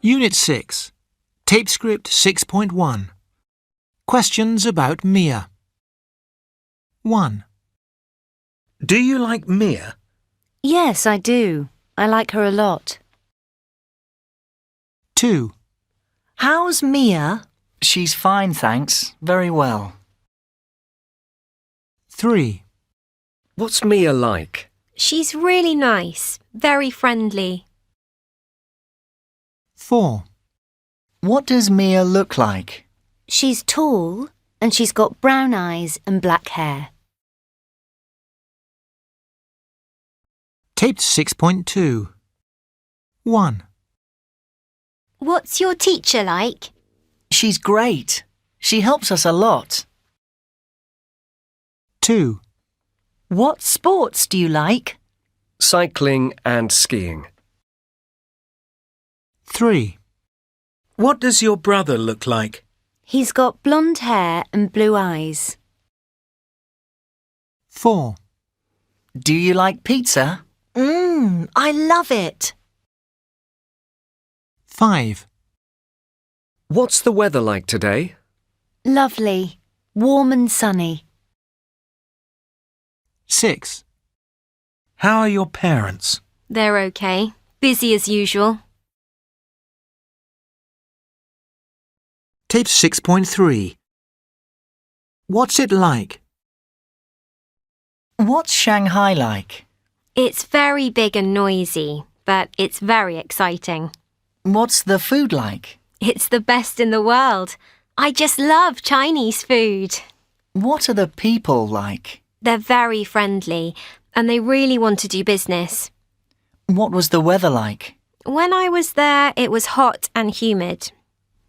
Unit 6. Tape script 6.1. Questions about Mia. 1. Do you like Mia? Yes, I do. I like her a lot. 2. How's Mia? She's fine, thanks. Very well. 3. What's Mia like? She's really nice, very friendly. 4. What does Mia look like? She's tall and she's got brown eyes and black hair. Taped 6.2. 1. What's your teacher like? She's great. She helps us a lot. 2. What sports do you like? Cycling and skiing. 3. What does your brother look like? He's got blonde hair and blue eyes. 4. Do you like pizza? I love it. 5. What's the weather like today? Lovely, warm and sunny. 6. How are your parents? They're okay. Busy as usual. Tape 6.3. What's it like? What's Shanghai like? It's very big and noisy, but it's very exciting. What's the food like? It's the best in the world. I just love Chinese food. What are the people like? They're very friendly and they really want to do business. What was the weather like? When I was there, it was hot and humid.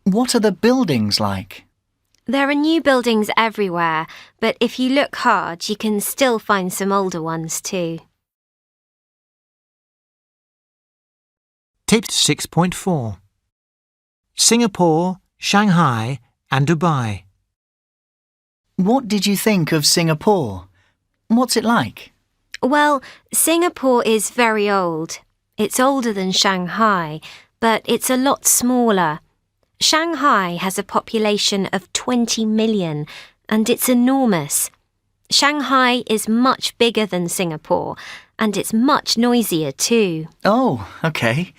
What are the buildings like? There are new buildings everywhere, but if you look hard, you can still find some older ones too. Taped 6.4. Singapore, Shanghai and Dubai. What did you think of Singapore? What's it like? Well, Singapore is very old. It's older than Shanghai, but it's a lot smaller. Shanghai has a population of 20 million, and it's enormous. Shanghai is much bigger than Singapore, and it's much noisier too. Oh, okay.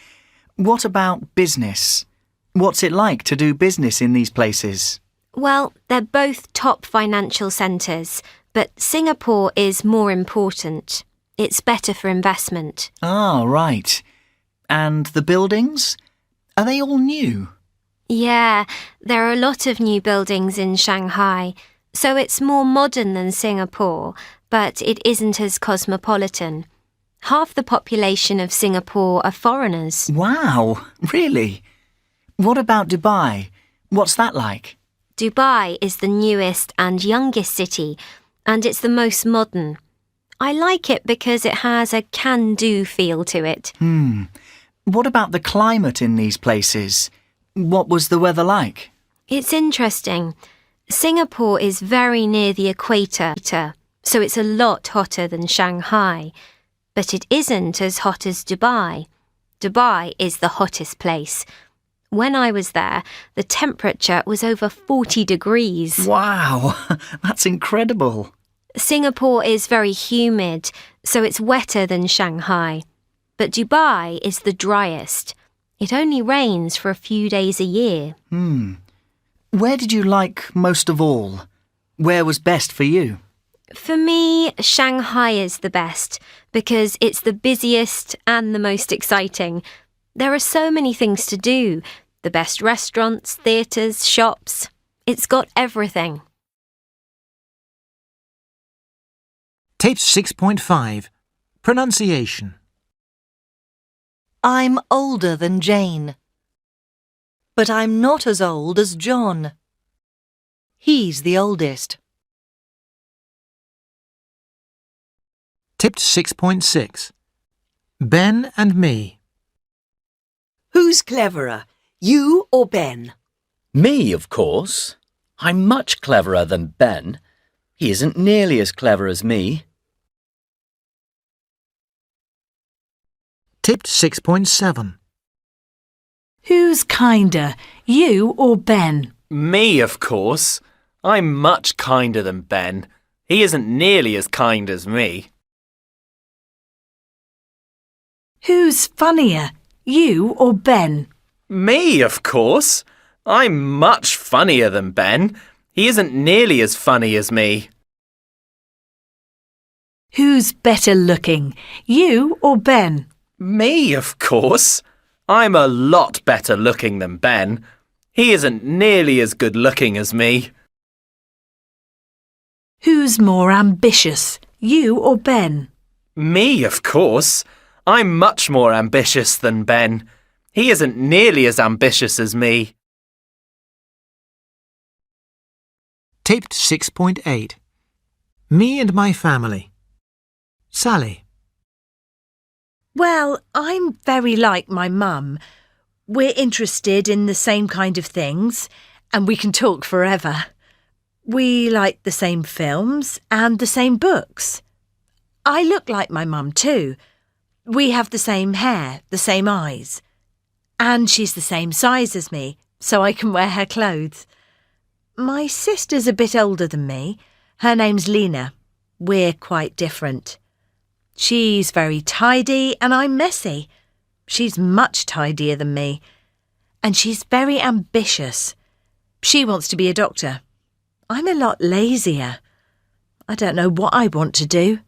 What about business? What's it like to do business in these places? Well, they're both top financial centres, but Singapore is more important. It's better for investment. Ah, right. And the buildings? Are they all new? Yeah, there are a lot of new buildings in Shanghai, so it's more modern than Singapore, but it isn't as cosmopolitan. Half the population of Singapore are foreigners. Wow, really? What about Dubai? What's that like? Dubai is the newest and youngest city, and it's the most modern. I like it because it has a can-do feel to it. What about the climate in these places? What was the weather like? It's interesting. Singapore is very near the equator, so it's a lot hotter than Shanghai. But it isn't as hot as Dubai. Dubai is the hottest place. When I was there, the temperature was over 40 degrees. Wow, that's incredible. Singapore is very humid, so it's wetter than Shanghai. But Dubai is the driest. It only rains for a few days a year. Where did you like most of all? Where was best for you? For me, Shanghai is the best because it's the busiest and the most exciting. There are so many things to do. The best restaurants, theatres, shops. It's got everything. Tape 6.5. Pronunciation. I'm older than Jane. But I'm not as old as John. He's the oldest. Tipped 6.6. Ben and me. Who's cleverer, you or Ben? Me, of course. I'm much cleverer than Ben. He isn't nearly as clever as me. Tipped 6.7. Who's kinder, you or Ben? Me, of course. I'm much kinder than Ben. He isn't nearly as kind as me. Who's funnier, you or Ben? Me, of course. I'm much funnier than Ben. He isn't nearly as funny as me. Who's better looking, you or Ben? Me, of course. I'm a lot better looking than Ben. He isn't nearly as good looking as me. Who's more ambitious, you or Ben? Me, of course. I'm much more ambitious than Ben. He isn't nearly as ambitious as me. Taped 6.8. Me and my family. Sally. Well, I'm very like my mum. We're interested in the same kind of things, and we can talk forever. We like the same films and the same books. I look like my mum too. We have the same hair, the same eyes. And she's the same size as me, so I can wear her clothes. My sister's a bit older than me. Her name's Lena. We're quite different. She's very tidy and I'm messy. She's much tidier than me. And she's very ambitious. She wants to be a doctor. I'm a lot lazier. I don't know what I want to do.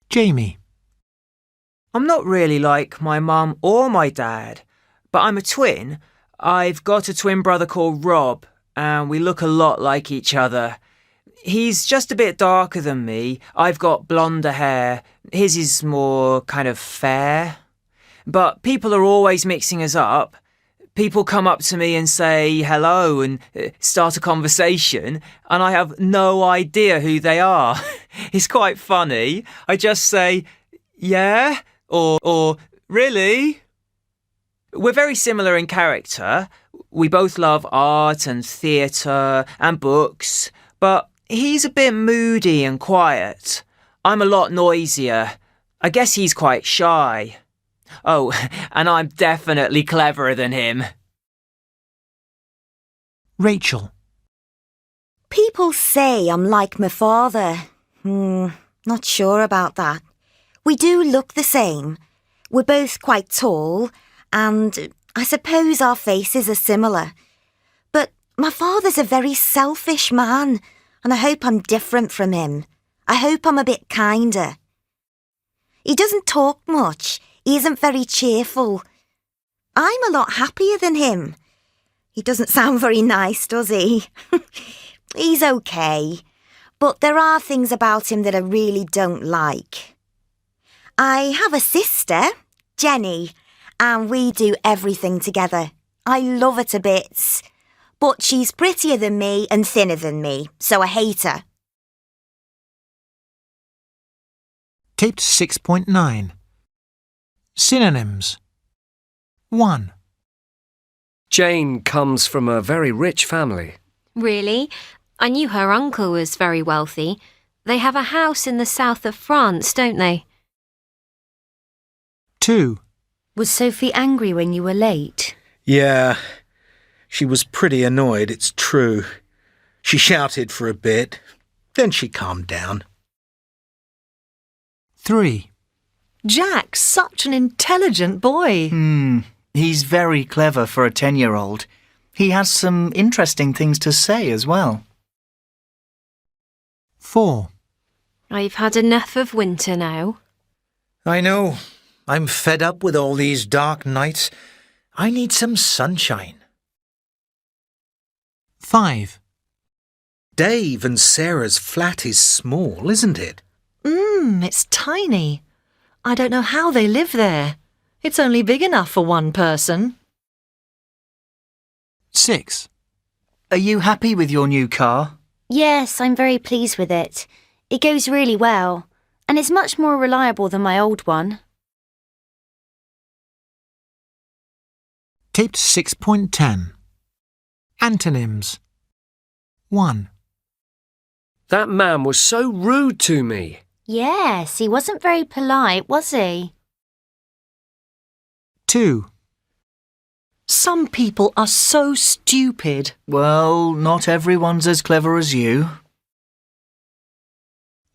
Jamie. I'm not really like my mum or my dad, but I'm a twin. I've got a twin brother called Rob, and we look a lot like each other. He's just a bit darker than me. I've got blonder hair. His is more kind of fair. But people are always mixing us up. People come up to me and say hello and start a conversation, and I have no idea who they are. It's quite funny. I just say, yeah, or really? We're very similar in character. We both love art and theatre and books, but he's a bit moody and quiet. I'm a lot noisier. I guess he's quite shy. Oh, and I'm definitely cleverer than him. Rachel. People say I'm like my father. Not sure about that. We do look the same. We're both quite tall, and I suppose our faces are similar. But my father's a very selfish man, and I hope I'm different from him. I hope I'm a bit kinder. He doesn't talk much. He isn't very cheerful. I'm a lot happier than him. He doesn't sound very nice, does he? He's okay. But there are things about him that I really don't like. I have a sister, Jenny, and we do everything together. I love her to bits. But she's prettier than me and thinner than me, so I hate her. Taped 6.9. Synonyms. 1. Jane comes from a very rich family. Really? I knew her uncle was very wealthy. They have a house in the south of France, don't they? 2. Was Sophie angry when you were late? Yeah, she was pretty annoyed, it's true. She shouted for a bit, then she calmed down. 3. Jack's such an intelligent boy. He's very clever for a 10-year-old. He has some interesting things to say as well. 4. I've had enough of winter now. I know. I'm fed up with all these dark nights. I need some sunshine. 5. Dave and Sarah's flat is small, isn't it? It's tiny. I don't know how they live there. It's only big enough for one person. 6. Are you happy with your new car? Yes, I'm very pleased with it. It goes really well, and it's much more reliable than my old one. Taped 6.10. Antonyms. 1. That man was so rude to me. Yes, he wasn't very polite, was he? 2. Some people are so stupid. Well, not everyone's as clever as you.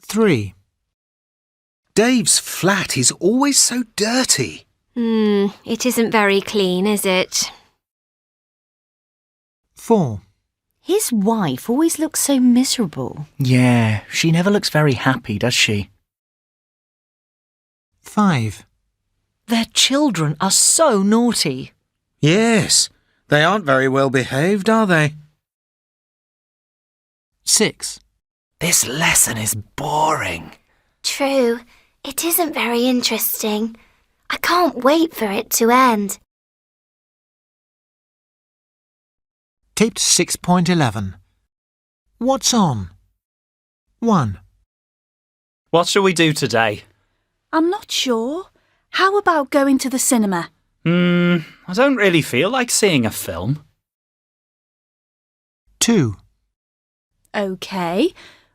3. Dave's flat is always so dirty. It isn't very clean, is it? 4. His wife always looks so miserable. Yeah, she never looks very happy, does she? 5. Their children are so naughty. Yes, they aren't very well behaved, are they? 6. This lesson is boring. True, it isn't very interesting. I can't wait for it to end. Taped 6.11. What's on? 1. What shall we do today? I'm not sure. How about going to the cinema? I don't really feel like seeing a film. 2. OK.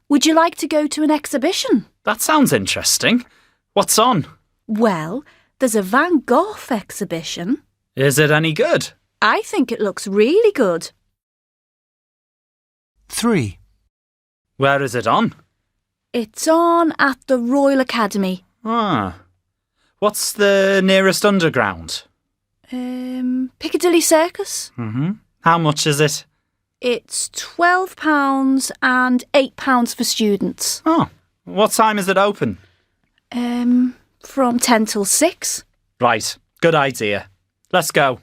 Would you like to go to an exhibition? That sounds interesting. What's on? Well, there's a Van Gogh exhibition. Is it any good? I think it looks really good. 3. Where is it on? It's on at the Royal Academy. Ah. What's the nearest underground? Piccadilly Circus. How much is it? It's £12 and £8 for students. Oh. What time is it open? From 10 till 6. Right. Good idea. Let's go.